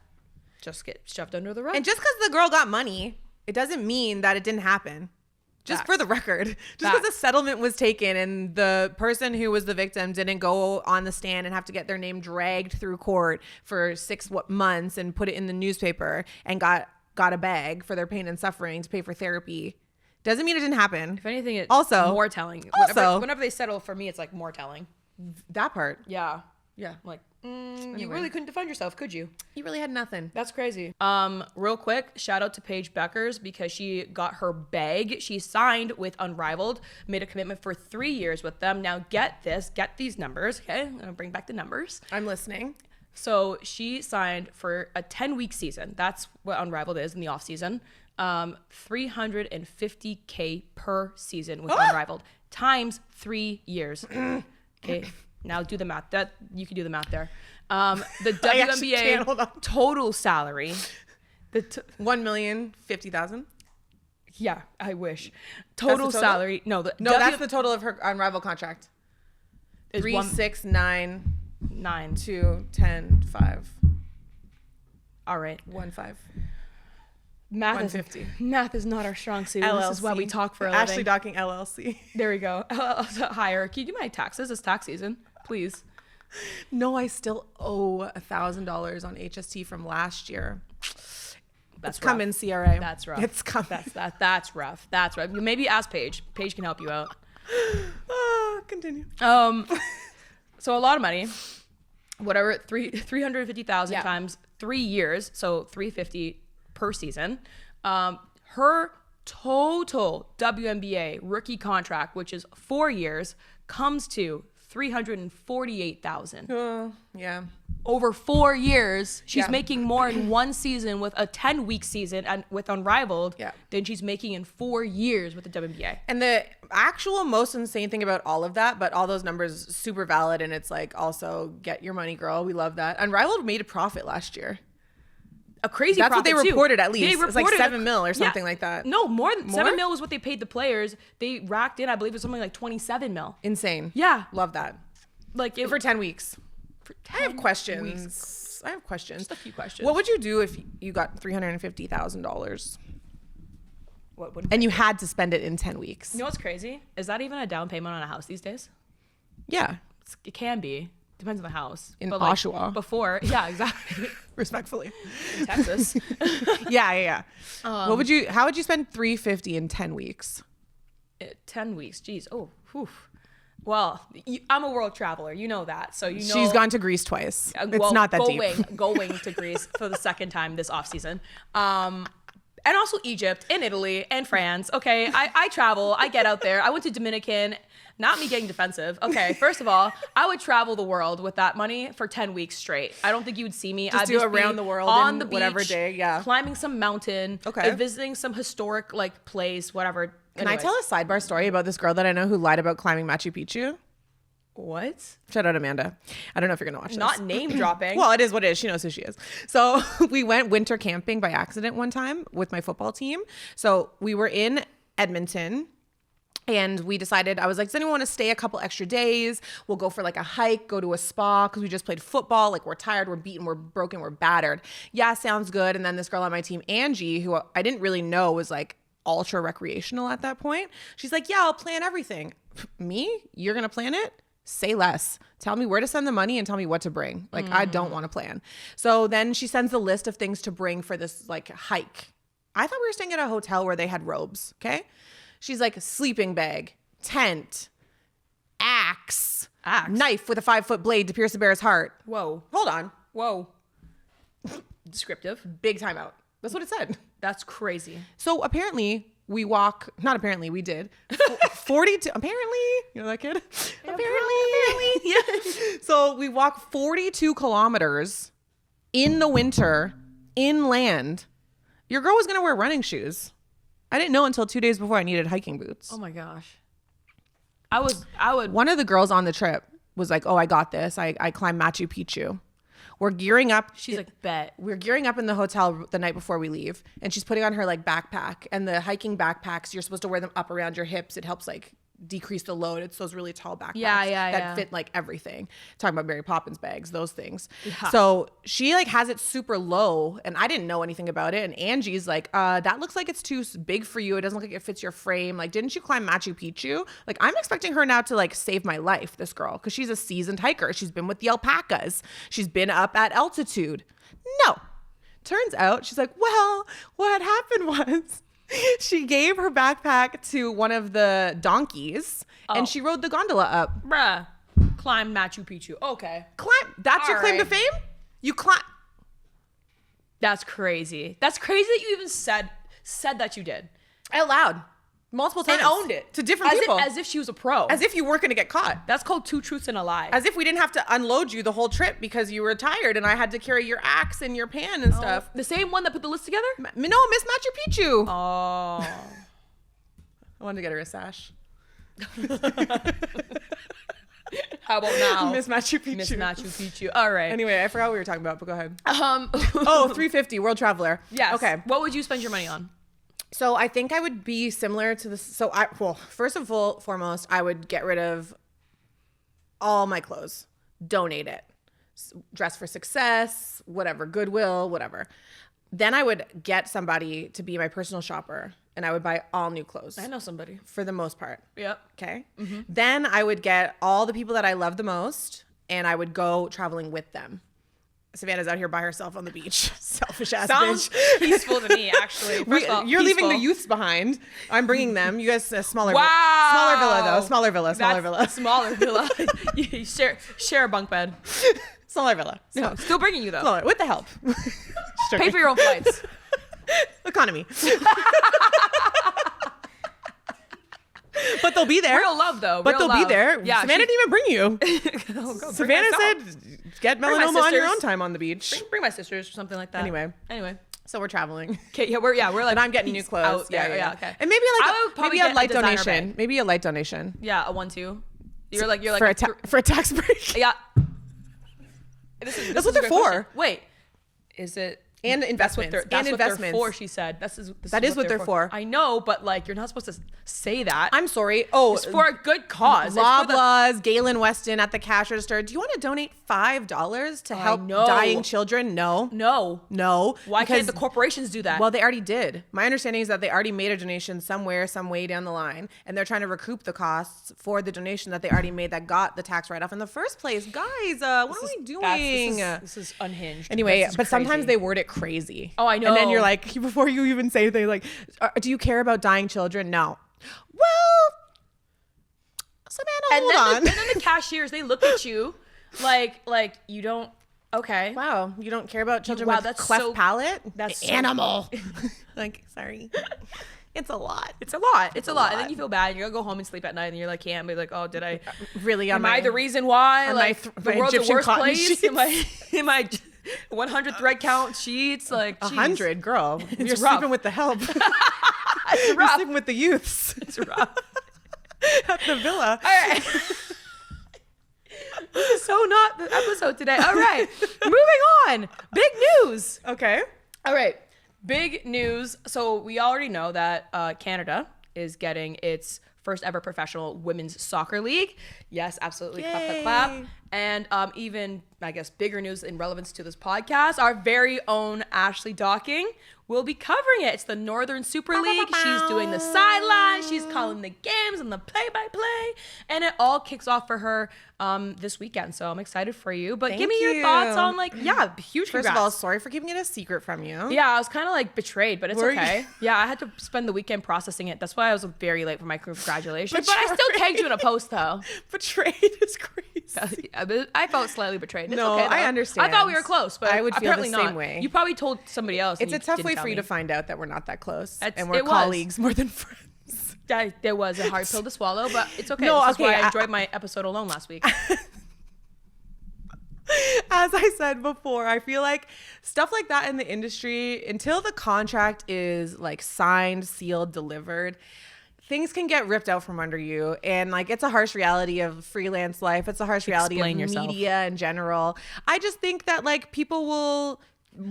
just get shoved under the rug. And just because the girl got money, it doesn't mean that it didn't happen. Just Facts. for the record, just because a settlement was taken and the person who was the victim didn't go on the stand and have to get their name dragged through court for 6 months and put it in the newspaper and got a bag for their pain and suffering to pay for therapy, doesn't mean it didn't happen. If anything, it's also more telling. Also, Whenever they settle, for me, it's like more telling. that part. Yeah. Yeah. Like, you really couldn't defend yourself, could you? You really had nothing. That's crazy. Real quick, shout out to Paige Bueckers because she got her bag. She signed with Unrivaled, made a commitment for 3 years with them. Now get these numbers. Okay, I'm gonna bring back the numbers. I'm listening. So she signed for a 10-week season. That's what Unrivaled is in the off season. $350K per season with Unrivaled times 3 years. Okay. Now do the math. That you can do the math there. The WNBA total salary, $1,050,000. Yeah, I wish. Total salary. No, that's the total of her Unrivaled contract. Is 369 to 10.5. All right. 1.5. Math 150. Math is not our strong suit. LLC. This is why we talk for a Ashley living. Docking LLC. There we go. Higher. Can you do my taxes? It's tax season, please. No, I still owe $1,000 on HST from last year. That's coming, CRA. That's rough. It's coming. That's rough. That's rough. Maybe ask Paige. Paige can help you out. Continue. So a lot of money. Whatever, 350,000 times 3 years, so 350 per season. Her total WNBA rookie contract, which is 4 years, comes to $348,000. Yeah. Over 4 years, she's making more in one season with a 10-week season and with Unrivaled than she's making in 4 years with the WNBA. And the actual most insane thing about all of that, but all those numbers super valid, and it's like also get your money, girl. We love that. Unrivaled made a profit last year. A crazy That's profit what they too. reported at least. It's like 7 a, mil or something like that. No, more than 7 mil was what they paid the players. They racked in, I believe it was something like 27 mil. Insane. Yeah. Love that. Like for 10 weeks. For 10 I have questions. Weeks. I have questions. Just a few questions. What would you do if you got $350,000? What would and you had to spend it in 10 weeks? You know what's crazy? Is that even a down payment on a house these days? Yeah. It can be. Depends on the house. In but like Oshawa. Before. Yeah, exactly. Respectfully. In Texas. Yeah. How would you spend $350 in 10 weeks? 10 weeks. Jeez. Oh, whew. Well, I'm a world traveler. You know that. So you know. She's gone to Greece twice. It's not that deep. Going to Greece for the second time this offseason. And also Egypt and Italy and France. Okay, I travel. I get out there. I went to Dominican. Not me getting defensive. Okay, first of all, I would travel the world with that money for 10 weeks straight. I don't think you would see me. I'd do around the world on in the beach, whatever day. Yeah, climbing some mountain. Okay, visiting some historic like place, whatever. Can I tell a sidebar story about this girl that I know who lied about climbing Machu Picchu? What? Shout out Amanda. I don't know if you're gonna watch this. Not name dropping. Well, it is what it is. She knows who she is. So we went winter camping by accident one time with my football team. So we were in Edmonton. And we decided, I was like, does anyone want to stay a couple extra days? We'll go for like a hike, go to a spa, because we just played football. Like, we're tired, we're beaten, we're broken, we're battered. Yeah, sounds good. And then this girl on my team, Angie, who I didn't really know was like ultra recreational at that point. She's like, yeah, I'll plan everything. Me? You're going to plan it? say less. Tell me where to send the money and tell me what to bring. Like, I don't want to plan. So then she sends the list of things to bring for this like hike. I thought we were staying at a hotel where they had robes. Okay. She's like, sleeping bag, tent, axe, knife with a 5-foot blade to pierce a bear's heart. Whoa. Hold on. Whoa. Descriptive. Big timeout. That's what it said. That's crazy. So apparently we walk, not apparently, we did 42, apparently, you know that kid? Apparently. Yeah. So we walk 42 kilometers in the winter inland. Your girl was going to wear running shoes. I didn't know until 2 days before I needed hiking boots. Oh my gosh. I would. One of the girls on the trip was like, oh, I got this. I climbed Machu Picchu. We're gearing up. She's like, bet. We're gearing up in the hotel the night before we leave. And she's putting on her like backpack. And the hiking backpacks, you're supposed to wear them up around your hips. It helps like decrease the load. It's those really tall backpacks that fit like everything. Talking about Mary Poppins bags, those things. Yeah. So she like has it super low and I didn't know anything about it. And Angie's like, that looks like it's too big for you. It doesn't look like it fits your frame. Like, didn't you climb Machu Picchu? Like, I'm expecting her now to like save my life, this girl, because she's a seasoned hiker. She's been with the alpacas. She's been up at altitude. No. Turns out she's like, well, what happened was she gave her backpack to one of the donkeys and she rode the gondola up. Bruh. Climb Machu Picchu. Okay. Climb. That's your claim to fame? You climb. That's crazy. That's crazy that you even said that you did. Out loud. Multiple times. And owned it. To different people. As if she was a pro. As if you weren't going to get caught. That's called 2 truths and a lie. As if we didn't have to unload you the whole trip because you were tired and I had to carry your axe and your pan and stuff. The same one that put the list together? No, Miss Machu Picchu. Oh. I wanted to get her a sash. How about now? Miss Machu Picchu. Miss Machu Picchu. All right. Anyway, I forgot what we were talking about, but go ahead. Oh, $350 World Traveler. Yes. Okay. What would you spend your money on? So I think I would be similar to this. So first of all, foremost, I would get rid of all my clothes, donate it, Dress for Success, whatever, Goodwill, whatever. Then I would get somebody to be my personal shopper and I would buy all new clothes. I know somebody. For the most part. Yep. Okay. Mm-hmm. Then I would get all the people that I love the most and I would go traveling with them. Savannah's out here by herself on the beach. Selfish ass Sounds bitch. Peaceful to me, actually. You're leaving the youths behind. I'm bringing them. You guys, smaller villa though. Smaller villa. You share a bunk bed. Smaller villa. No, still bringing you though. Smaller, with the help. Pay for your own flights. Economy. But they'll be there. Real love though. But they'll be there. Yeah, Savannah didn't even bring you. Go Savannah said, get melanoma on your own time on the beach. Bring my sisters or something like that. Anyway. So we're traveling. Okay, yeah, we're like, and I'm getting new clothes. Yeah, okay. And maybe a light donation. Bag. Maybe a light donation. Yeah, a 1-2. You're like for a tax break. Yeah. That's what they're for. Wait, is it? And investments. That's what they're for, she said. That is what they're for. I know, but like, you're not supposed to say that. I'm sorry. Oh, it's for a good cause. Loblaws, Galen Weston at the cash register. Do you want to donate $5 to help dying children? No. Why can't the corporations do that? Well, they already did. My understanding is that they already made a donation somewhere, some way down the line, and they're trying to recoup the costs for the donation that they already made that got the tax write-off in the first place. Guys, what are we doing? This is unhinged. Anyway, but sometimes they word it crazy. Oh, I know. And then you're like, before you even say anything, like, do you care about dying children? No. Well, Savannah, hold on. And then the cashiers, they look at you like you don't. Okay. Wow, you don't care about children with cleft palate? That's animal. Like, sorry. It's a lot. It's a lot. And then you feel bad. You're gonna go home and sleep at night, and you're like, can't be like, oh, did I really? Am I the reason why? Like, the world's the worst place. Sheets? Am I 100 thread count sheets? Like 100, girl. You're rough. sleeping with the help. It's rough. You're sleeping with the youths. It's rough. At the villa. All right. This is so not the episode today. All right. Moving on. Big news. Okay. All right. Big news. So we already know that Canada is getting its first ever professional women's soccer league. Yes, absolutely. Yay. Clap, clap, clap. And even I guess, bigger news in relevance to this podcast, our very own Ashley Docking will be covering it. It's the Northern Super League. She's doing the sideline. She's calling the games and the play-by-play. And it all kicks off for her this weekend. So I'm excited for you. But give me your thoughts on, like, huge First of all, sorry for keeping it a secret from you. Yeah, I was kind of like betrayed, but it's okay. Yeah, I had to spend the weekend processing it. That's why I was very late for my congratulations. But I still tagged you in a post, though. Betrayed is crazy. I felt slightly betrayed. It's no, okay, I understand. I thought we were close, but I would feel apparently the same not. way. You probably told somebody else. It's a tough way for you to find out that we're not that close. And we're it was. colleagues more than friends. There was a hard pill to swallow, but it's okay. No, this is why I enjoyed my episode alone last week. As I said before, I feel like stuff like that in the industry, until the contract is like signed, sealed, delivered, things can get ripped out from under you. And like, it's a harsh reality of freelance life. It's a harsh reality of media in general. I just think that like people will,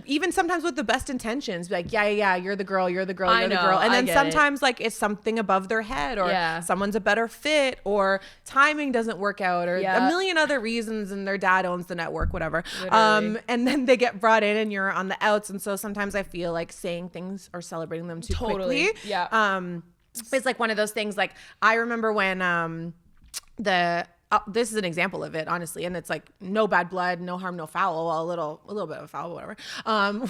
even sometimes with the best intentions, be like, yeah, you're the girl. And then sometimes like it's something above their head, or someone's a better fit, or timing doesn't work out, or a million other reasons, and their dad owns the network, whatever. And then they get brought in and you're on the outs. And so sometimes I feel like saying things or celebrating them too quickly. Yeah. It's like one of those things, like I remember when this is an example of it, honestly, and it's like no bad blood, no harm, no foul. Well, a little bit of a foul, whatever.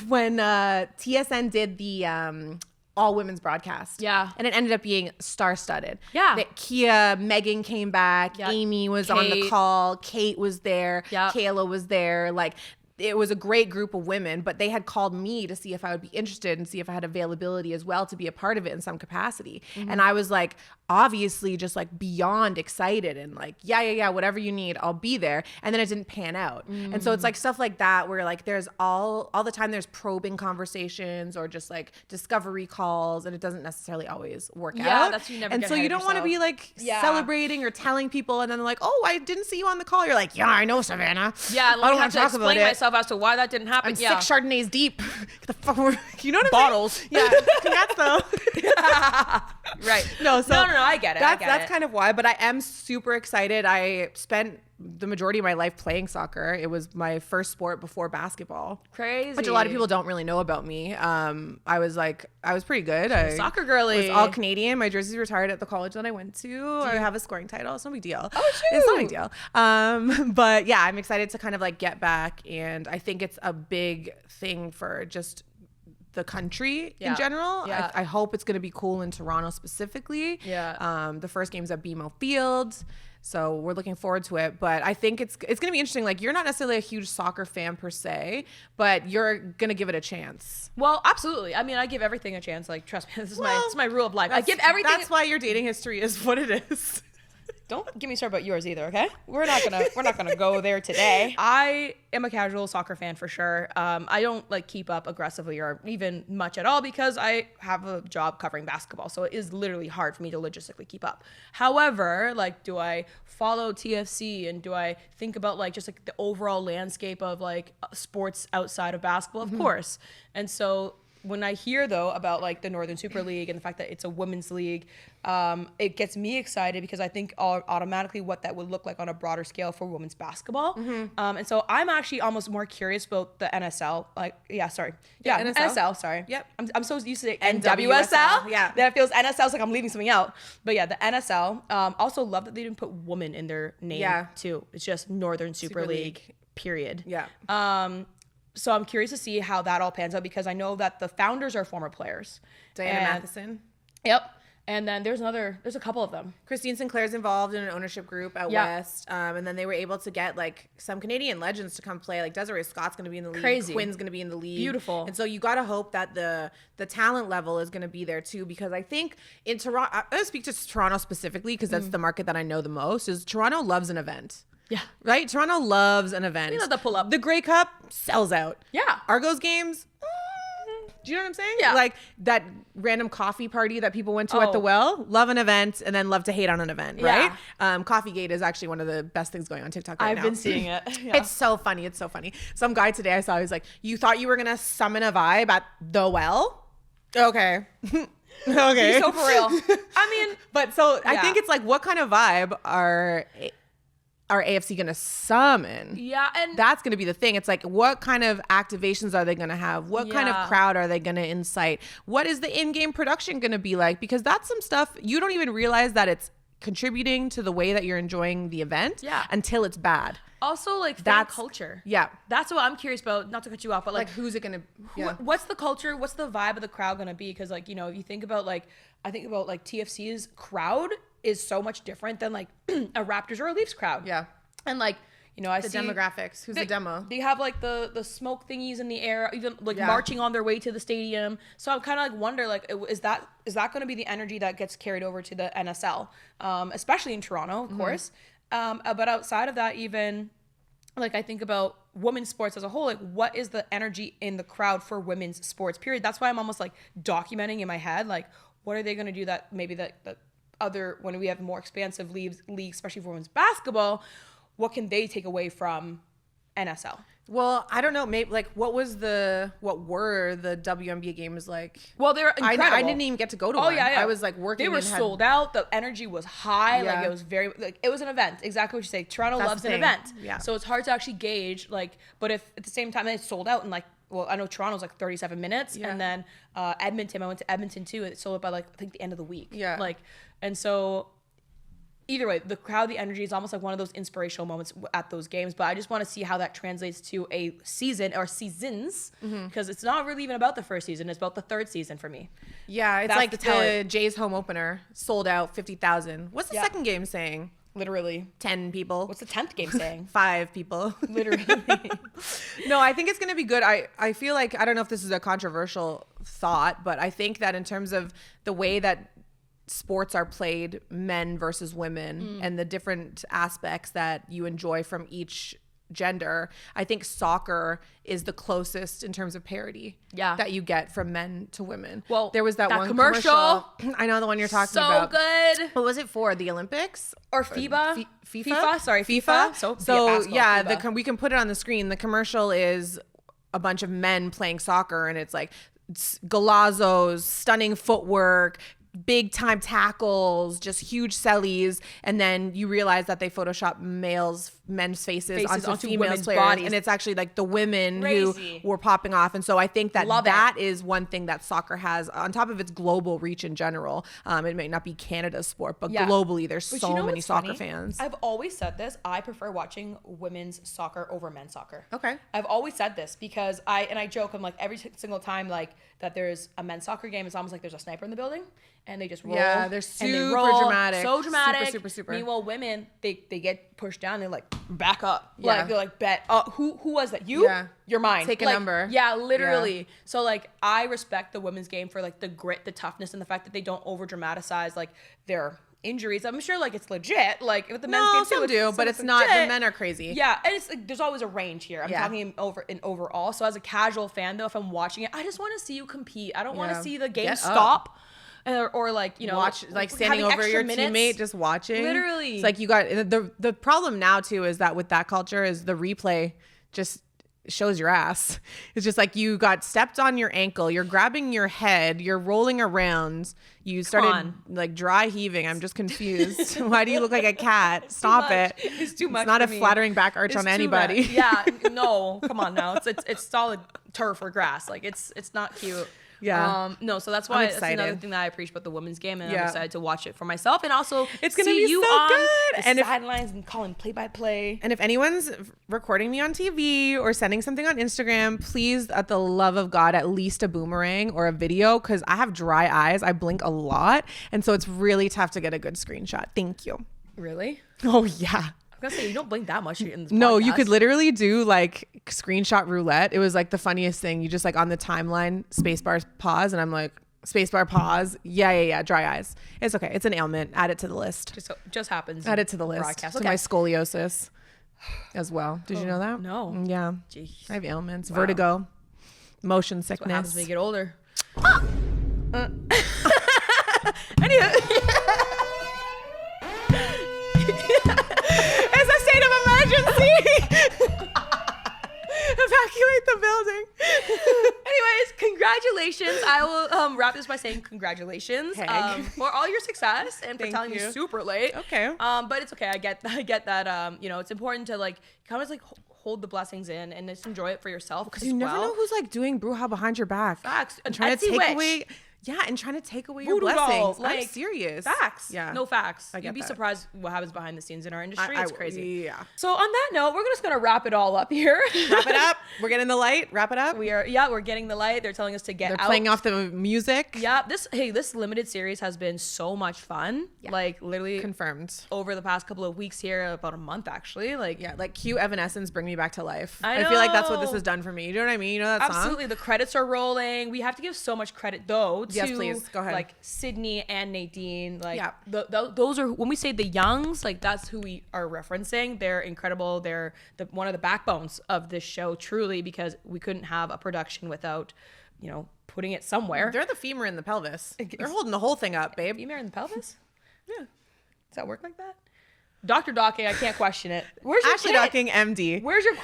When TSN did the all women's broadcast, and it ended up being star-studded. That Kia, Megan came back, Amy was on the call, Kate was there, Kayla was there, like. It was a great group of women, but they had called me to see if I would be interested and see if I had availability as well to be a part of it in some capacity. And I was like, obviously just like beyond excited and like, yeah, whatever you need, I'll be there. And then it didn't pan out. And so it's like stuff like that where like there's all the time there's probing conversations or just like discovery calls, and it doesn't necessarily always work out. Yeah, that's you never. And get so you don't want to be like celebrating or telling people, and then they're like, oh, I didn't see you on the call. You're like, yeah, I know, Savannah. Yeah, I don't have to explain myself as to why that didn't happen. I'm 6 Chardonnays deep. Get the fuck over. You know what I mean? Bottles. Yeah. Congrats though. Right. No, I get it. That's kind of why, but I am super excited. I spent the majority of my life playing soccer. It was my first sport before basketball. Crazy. Which a lot of people don't really know about me. I was pretty good. Soccer girly. I was all Canadian. My jersey's retired at the college that I went to. I have a scoring title. It's no big deal. Oh, shoot. It's no big deal. But yeah, I'm excited to kind of like get back, and I think it's a big thing for just the country in general. I hope it's going to be cool in Toronto specifically. The first game's at BMO Field, so we're looking forward to it. But I think it's going to be interesting. Like, you're not necessarily a huge soccer fan per se, but you're going to give it a chance. Well, absolutely. I mean, I give everything a chance. Like, trust me, this is my rule of life. I give everything. That's why your dating history is what it is. Don't get me started about yours either, okay? We're not gonna go there today. I am a casual soccer fan for sure. I don't like keep up aggressively or even much at all because I have a job covering basketball, so it is literally hard for me to logistically keep up. However, like, do I follow TFC and do I think about like just like the overall landscape of like sports outside of basketball? Of course. And so when I hear though about like the Northern Super League and the fact that it's a women's league, it gets me excited because I think automatically what that would look like on a broader scale for women's basketball. And so I'm actually almost more curious about the NSL. NSL. Sorry. Yep. I'm so used to NWSL. Yeah. That it feels NSL like I'm leaving something out. But yeah, the NSL. Also love that they didn't put woman in their name too. It's just Northern Super League. Period. Yeah. So I'm curious to see how that all pans out because I know that the founders are former players. Diana Matheson. Yep. And then there's a couple of them. Christine Sinclair's involved in an ownership group out west. And then they were able to get like some Canadian legends to come play. Like Desiree Scott's going to be in the league. Crazy. Quinn's going to be in the league. Beautiful. And so you got to hope that the talent level is going to be there too, because I think in Toronto, I'm going to speak to Toronto specifically because that's the market that I know the most, is Toronto loves an event. Yeah. Right? Toronto loves an event. We love the pull up. The Grey Cup sells out. Yeah. Argos games, do you know what I'm saying? Yeah. Like that random coffee party that people went to at the Well, love an event and then love to hate on an event, right? Coffeegate is actually one of the best things going on TikTok right now. I've been seeing it. Yeah. It's so funny. It's so funny. Some guy today I saw, he was like, you thought you were going to summon a vibe at the Well? Okay. Okay. Be so for real. I mean, but so I think it's like, what kind of vibe are... our AFC going to summon? Yeah, and that's going to be the thing. It's like, what kind of activations are they going to have? What kind of crowd are they going to incite? What is the in-game production going to be like? Because that's some stuff you don't even realize that it's contributing to the way that you're enjoying the event until it's bad. Also, like, fan culture. Yeah. That's what I'm curious about. Not to cut you off, but like who's it going to what's the culture? What's the vibe of the crowd going to be? Because, like, you know, if you think about, like, I think about, like, TFC's crowd is so much different than, like, a Raptors or a Leafs crowd. Yeah. And, like, you know, I see demographics. Who's the demo? They have, like, the smoke thingies in the air, even, like, marching on their way to the stadium. So I'm kind of, like, wonder, like, is that going to be the energy that gets carried over to the NSL? Especially in Toronto, of course. But outside of that, even, like, I think about women's sports as a whole, like, what is the energy in the crowd for women's sports, period? That's why I'm almost, like, documenting in my head, like, what are they going to do that maybe the other, when we have more expansive leagues, especially for women's basketball, what can they take away from NSL? Well, I don't know. Maybe, like, what were the WNBA games like? Well, they were incredible. I didn't even get to go to one. Yeah. I was, like, working. They were sold out. The energy was high. Like, it was very, like, it was an event. Exactly what you say. Toronto loves an event. Yeah. So it's hard to actually gauge, like, but if at the same time it's sold out in, like, well, I know Toronto's like 37 minutes, and then Edmonton, I went to Edmonton too. It sold out by, like, I think the end of the week. Yeah. Like, and so either way, the crowd, the energy is almost like one of those inspirational moments at those games. But I just want to see how that translates to a season or seasons, because it's not really even about the first season. It's about the third season for me. Yeah, it's like the Jays home opener sold out 50,000. What's the second game saying? Literally 10 people. What's the 10th game saying? 5 people. Literally. No, I think it's going to be good. I feel like, I don't know if this is a controversial thought, but I think that in terms of the way that sports are played, men versus women, and the different aspects that you enjoy from each gender, I think soccer is the closest in terms of parity that you get from men to women. Well, there was that one commercial. I know the one you're talking about. So good. What was it for? The Olympics? Or FIBA? FIFA? Sorry, FIFA. So yeah, FIBA. We can put it on the screen. The commercial is a bunch of men playing soccer, and it's like golazzos, stunning footwork, big time tackles, just huge sellies, and then you realize that they Photoshop men's faces onto female players, bodies. And it's actually like the women who were popping off. And so I think that is one thing that soccer has on top of its global reach in general. It may not be Canada's sport, but globally there's so many soccer fans. I've always said this. I prefer watching women's soccer over men's soccer. Okay. I've always said this because I joke, I'm like, every single time like that there's a men's soccer game, it's almost like there's a sniper in the building. And they just roll. Yeah, they're super dramatic. So dramatic. Super. Meanwhile, women, they get pushed down. They're like, back up. Yeah. Like, they're like, bet. Who was that? You? Yeah. You're mine. Take a like, number. Yeah, literally. Yeah. So, like, I respect the women's game for, like, the grit, the toughness, and the fact that they don't over dramatize, like, their injuries. I'm sure, like, it's legit. Like, with the men's game, too. Some do, but it's not. The men are crazy. Yeah, and it's like, there's always a range here. I'm talking overall. So, as a casual fan, though, if I'm watching it, I just want to see you compete. I don't want to see the game stop. Or like, you know, watch, like standing over your teammate just watching. Literally. It's like you got the problem now too is that with that culture is the replay just shows your ass. It's just like you got stepped on your ankle, you're grabbing your head, you're rolling around, you started like dry heaving. I'm just confused. Why do you look like a cat? Stop it. It's too much. It's not a flattering back arch on anybody. Yeah, no, come on now. It's solid turf or grass. Like it's not cute. Yeah. No, so that's why that's another thing that I appreciate about the women's game, and I'm excited to watch it for myself, and also it's gonna be you so on good. And sidelines and calling play-by-play. And if anyone's recording me on TV or sending something on Instagram, please, at the love of God, at least a boomerang or a video, because I have dry eyes. I blink a lot, and so it's really tough to get a good screenshot. Thank you. Really? Oh yeah. I was gonna say, you don't blink that much in this No, podcast. You could literally do like screenshot roulette. It was like the funniest thing. You just like on the timeline, spacebar pause, and I'm like, spacebar pause. Yeah. Dry eyes. It's okay. It's an ailment. Add it to the list. Just happens. Add it to the list. To my scoliosis as well. Did you know that? No. Yeah. Jeez. I have ailments. Wow. Vertigo. Motion sickness. That's what happens when you get older. Anyway. It's a state of emergency. Evacuate the building. Anyways, congratulations. I will wrap this by saying congratulations for all your success and for telling me super late. Okay. But it's okay. I get that. It's important to like kind of like hold the blessings in and just enjoy it for yourself. Because you never know who's like doing bruja behind your back. Facts. And trying to take away. Yeah, and trying to take away your blessings. I'm serious. Facts. Yeah. No facts. You'd be surprised what happens behind the scenes in our industry. It's crazy. Yeah. So on that note, we're just gonna wrap it all up here. Wrap it up. We're getting the light. Wrap it up. We're getting the light. They're telling us to get out. They're playing off the music. Yeah. This limited series has been so much fun. Yeah. Like literally confirmed over the past couple of weeks here, about a month actually. Like cue Evanescence, Bring Me Back to Life. I feel like that's what this has done for me. You know what I mean? You know that song? Absolutely. The credits are rolling. We have to give so much credit though to yes, please. Go ahead. Like Sydney and Nadine, like those are, when we say the youngs, like that's who we are referencing. They're incredible. They're one of the backbones of this show, truly, because we couldn't have a production without, putting it somewhere. They're the femur in the pelvis. They're holding the whole thing up, babe. Femur in the pelvis? Yeah. Does that work like that? Dr. Docking, I can't question it. Where's your Ashley kit? Docking, MD. Where's your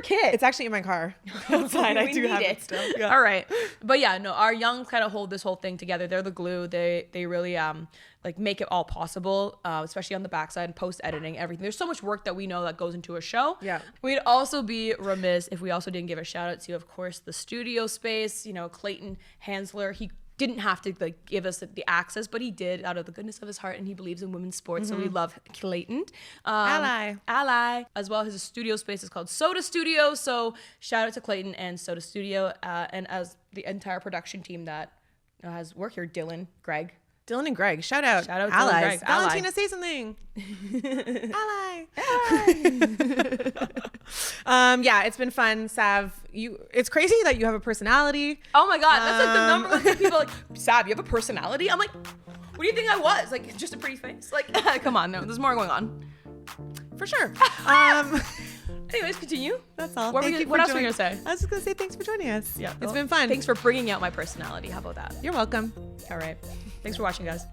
kit? It's actually in my car. Outside. I do have it still. Yeah. All right. But yeah, no, our young kind of hold this whole thing together. They're the glue. They really like make it all possible, especially on the backside, post editing, everything. There's so much work that we know that goes into a show. Yeah. We'd also be remiss if we also didn't give a shout out to, of course, the studio space. Clayton Hansler. He didn't have to like give us the access, but he did out of the goodness of his heart, and he believes in women's sports. So we love Clayton. Ally, as well. His studio space is called Soda Studio. So shout out to Clayton and Soda Studio, and as the entire production team that has worked here, Dylan and Greg. Shout out allies. Dylan, Greg. Valentina, say something. Ally. Yeah, it's been fun. Sav, it's crazy that you have a personality. Oh my god, that's like the number one thing people are like, Sav, you have a personality? I'm like, what do you think I was? Like, just a pretty face? Like, come on, no, there's more going on. For sure. Anyways, continue. That's all. What else were you gonna say? I was just gonna say thanks for joining us. Yeah, it's been fun. Thanks for bringing out my personality. How about that? You're welcome. All right. Thanks for watching, guys.